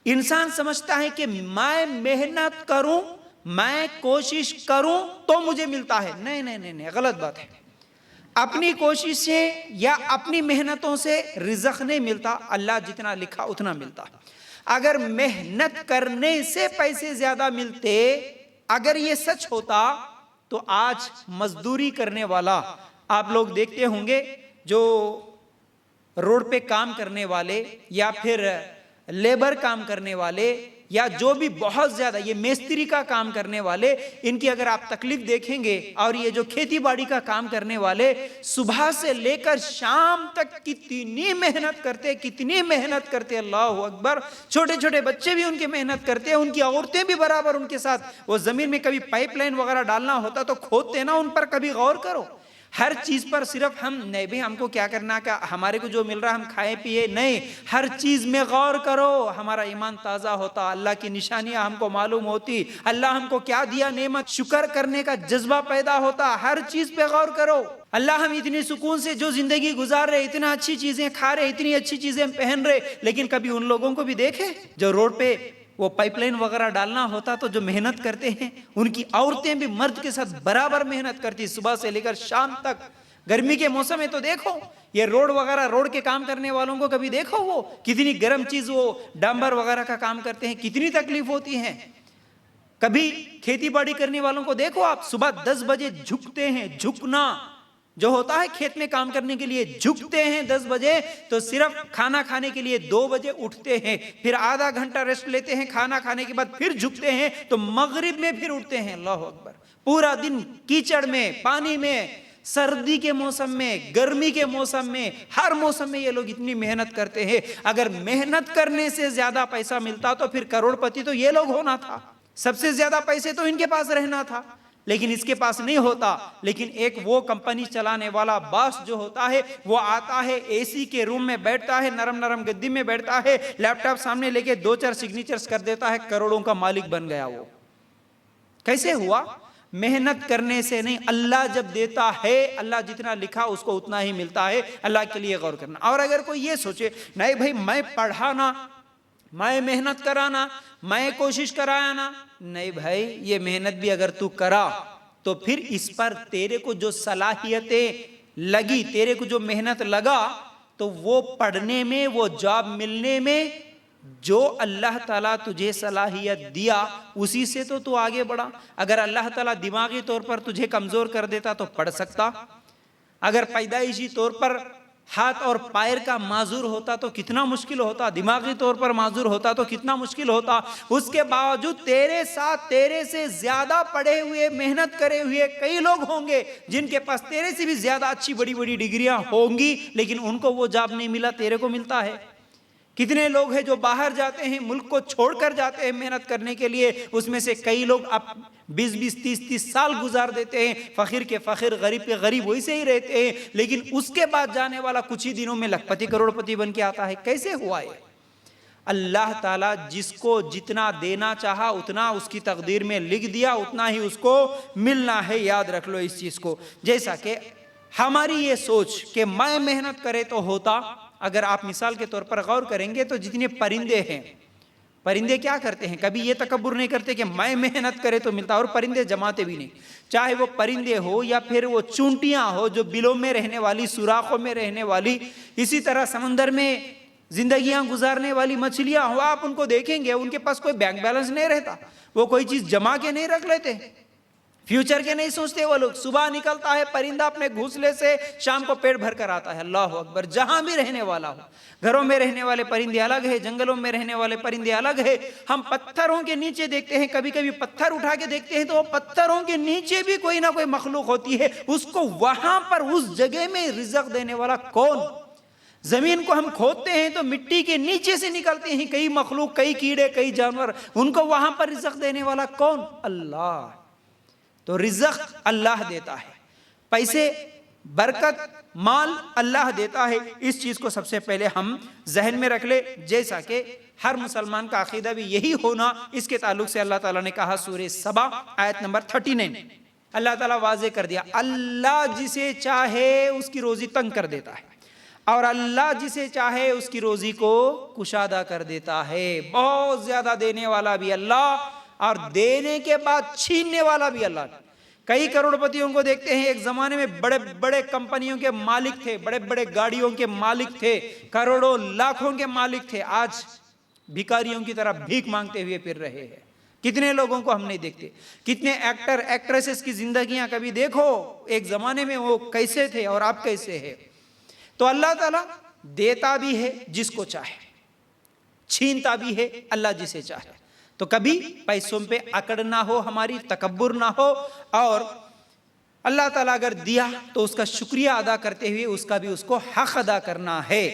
इंसान समझता है कि मैं मेहनत करूं, मैं कोशिश करूं तो मुझे मिलता है। नहीं नहीं नहीं नहीं, गलत बात है। अपनी कोशिश से या अपनी मेहनतों से रिज़्क़ नहीं मिलता, अल्लाह जितना लिखा उतना मिलता। अगर मेहनत करने से पैसे ज्यादा मिलते, अगर ये सच होता, तो आज मजदूरी करने वाला, आप लोग देखते होंगे जो रोड पे काम करने वाले या फिर लेबर काम करने वाले या जो भी बहुत ज्यादा ये मिस्त्री का काम करने वाले, इनकी अगर आप तकलीफ देखेंगे, और ये जो खेती बाड़ी का काम करने वाले सुबह से लेकर शाम तक कितनी मेहनत करते, कितनी मेहनत करते, अल्लाह अकबर। छोटे छोटे बच्चे भी उनकी मेहनत करते हैं, उनकी औरतें भी बराबर उनके साथ। वो जमीन में कभी पाइपलाइन वगैरह डालना होता तो खोदते ना, उन पर कभी गौर करो। हर चीज पर सिर्फ हम नहीं भाई हमको क्या करना, क्या हमारे को जो मिल रहा है हम खाए पिए, नहीं, हर चीज में गौर करो। हमारा ईमान ताजा होता, अल्लाह की निशानियां हमको मालूम होती, अल्लाह हमको क्या दिया नेमत, शुक्र करने का जज्बा पैदा होता। हर चीज पे गौर करो। अल्लाह हम इतनी सुकून से जो जिंदगी गुजार रहे, इतना अच्छी चीजें खा रहे, इतनी अच्छी चीजें हम पहन रहे, लेकिन कभी उन लोगों को भी देखे जो रोड पे वो पाइपलाइन वगैरह डालना होता तो जो मेहनत करते हैं, उनकी औरतें भी मर्द के साथ बराबर मेहनत करती, सुबह से लेकर शाम तक। गर्मी के मौसम में तो देखो ये रोड वगैरह, रोड के काम करने वालों को कभी देखो वो कितनी गर्म चीज, वो डांबर वगैरह का काम करते हैं, कितनी तकलीफ होती है। कभी खेती बाड़ी करने वालों को देखो आप, सुबह 10 बजे झुकते हैं। झुकना जो होता है खेत में काम करने के लिए, झुकते हैं 10 बजे, तो सिर्फ खाना खाने के लिए 2 बजे उठते हैं, फिर आधा घंटा रेस्ट लेते हैं, खाना खाने के बाद फिर झुकते हैं, तो मगरिब में फिर उठते हैं। अल्लाह अकबर। पूरा दिन कीचड़ में, पानी में, सर्दी के मौसम में, गर्मी के मौसम में, हर मौसम में ये लोग इतनी मेहनत करते हैं। अगर मेहनत करने से ज्यादा पैसा मिलता तो फिर करोड़पति तो ये लोग होना था, सबसे ज्यादा पैसे तो इनके पास रहना था, लेकिन इसके पास नहीं होता। लेकिन एक वो कंपनी चलाने वाला बॉस जो होता है, वो आता है, एसी के रूम में बैठता है, नरम नरम गद्दी में बैठता है, लैपटॉप सामने लेके 2-4 सिग्नेचर्स कर देता है, करोड़ों का मालिक बन गया। वो कैसे हुआ? मेहनत करने से नहीं। अल्लाह जब देता है, अल्लाह जितना लिखा उसको उतना ही मिलता है। अल्लाह के लिए गौर करना। और अगर कोई ये सोचे नहीं भाई मैं पढ़ाना, मैं मेहनत कराना, मैं कोशिश कराना, नहीं भाई, ये मेहनत भी अगर तू करा तो फिर इस पर तेरे को जो सलाहियतें लगी, तेरे को जो मेहनत लगा, तो वो पढ़ने में, वो जॉब मिलने में जो अल्लाह ताला तुझे सलाहियत दिया, उसी से तो तू आगे बढ़ा। अगर अल्लाह ताला दिमागी तौर पर तुझे कमजोर कर देता तो पढ़ सकता, अगर पैदाइशी तौर पर हाथ और पैर का माजूर होता तो कितना मुश्किल होता, दिमागी तौर पर माजूर होता तो कितना मुश्किल होता। उसके बावजूद तेरे साथ तेरे से ज्यादा पढ़े हुए, मेहनत करे हुए कई लोग होंगे जिनके पास तेरे से भी ज्यादा अच्छी बड़ी बड़ी डिग्रियां होंगी, लेकिन उनको वो जॉब नहीं मिला, तेरे को मिलता है। कितने लोग हैं जो बाहर जाते हैं, मुल्क को छोड़कर जाते हैं मेहनत करने के लिए, उसमें से कई लोग अब 20-20, 30-30 साल गुजार देते हैं, फकीर के फकीर, गरीब के गरीब वैसे ही रहते हैं, लेकिन उसके बाद जाने वाला कुछ ही दिनों में लखपति करोड़पति बन के आता है। कैसे हुआ ये? अल्लाह ताला जिसको जितना देना चाहा उतना उसकी तकदीर में लिख दिया, उतना ही उसको मिलना है। याद रख लो इस चीज को। जैसा कि हमारी ये सोच कि मैं मेहनत करे तो होता, अगर आप मिसाल के तौर पर गौर करेंगे तो जितने परिंदे हैं, परिंदे क्या करते हैं? कभी ये तकब्बुर नहीं करते कि मैं मेहनत करे तो मिलता, और परिंदे जमाते भी नहीं। चाहे वो परिंदे हो या फिर वो चूंटियां हो जो बिलों में रहने वाली, सुराखों में रहने वाली, इसी तरह समंदर में जिंदगियां गुजारने वाली मछलियां हो, आप उनको देखेंगे उनके पास कोई बैंक बैलेंस नहीं रहता, वो कोई चीज जमा के नहीं रख लेते, फ्यूचर के नहीं सोचते वो लोग। सुबह निकलता है परिंदा अपने घोंसले से, शाम को पेट भर कर आता है। अल्लाह अकबर। जहां भी रहने वाला हो, घरों में रहने वाले परिंदे अलग है, जंगलों में रहने वाले परिंदे अलग है। हम पत्थरों के नीचे देखते हैं, कभी कभी पत्थर उठा के देखते हैं तो पत्थरों के नीचे भी कोई ना कोई मखलूक होती है, उसको वहां पर उस जगह में रिज़्क़ देने वाला कौन? जमीन को हम खोदते हैं तो मिट्टी के नीचे से निकलते हैं कई मखलूक, कई कीड़े, कई जानवर, उनको वहां पर रिज़्क़ देने वाला कौन? अल्लाह। तो रिज़्क़ अल्लाह देता है, पैसे, बरकत, माल अल्लाह देता है। इस चीज को सबसे पहले हम जहन में रख ले, जैसा कि हर मुसलमान का अकीदा भी यही होना। इसके ताल्लुक से अल्लाह ताला ने कहा सूरह सबा आयत नंबर 39, अल्लाह ताला वाज़े कर दिया, अल्लाह जिसे चाहे उसकी रोजी तंग कर देता है, और अल्लाह जिसे चाहे उसकी रोजी को कुशादा कर देता है। बहुत ज्यादा देने वाला भी अल्लाह और देने के बाद छीनने वाला भी अल्लाह। कई करोड़पतियों को देखते हैं, एक जमाने में बड़े बड़े कंपनियों के मालिक थे, बड़े बड़े गाड़ियों के मालिक थे, करोड़ों लाखों के मालिक थे, आज भिखारियों की तरह भीख मांगते हुए फिर रहे हैं। कितने लोगों को हम नहीं देखते, कितने एक्टर एक्ट्रेसेस की जिंदगियां कभी देखो, एक जमाने में वो कैसे थे और आप कैसे हैं। तो अल्लाह ताला देता भी है जिसको चाहे, छीनता भी है अल्लाह जिसे चाहे। तो कभी पैसों पे अकड़ ना हो, हमारी तकब्बुर ना हो, और अल्लाह ताला अगर दिया तो उसका शुक्रिया अदा करते हुए उसका भी उसको हक अदा करना है।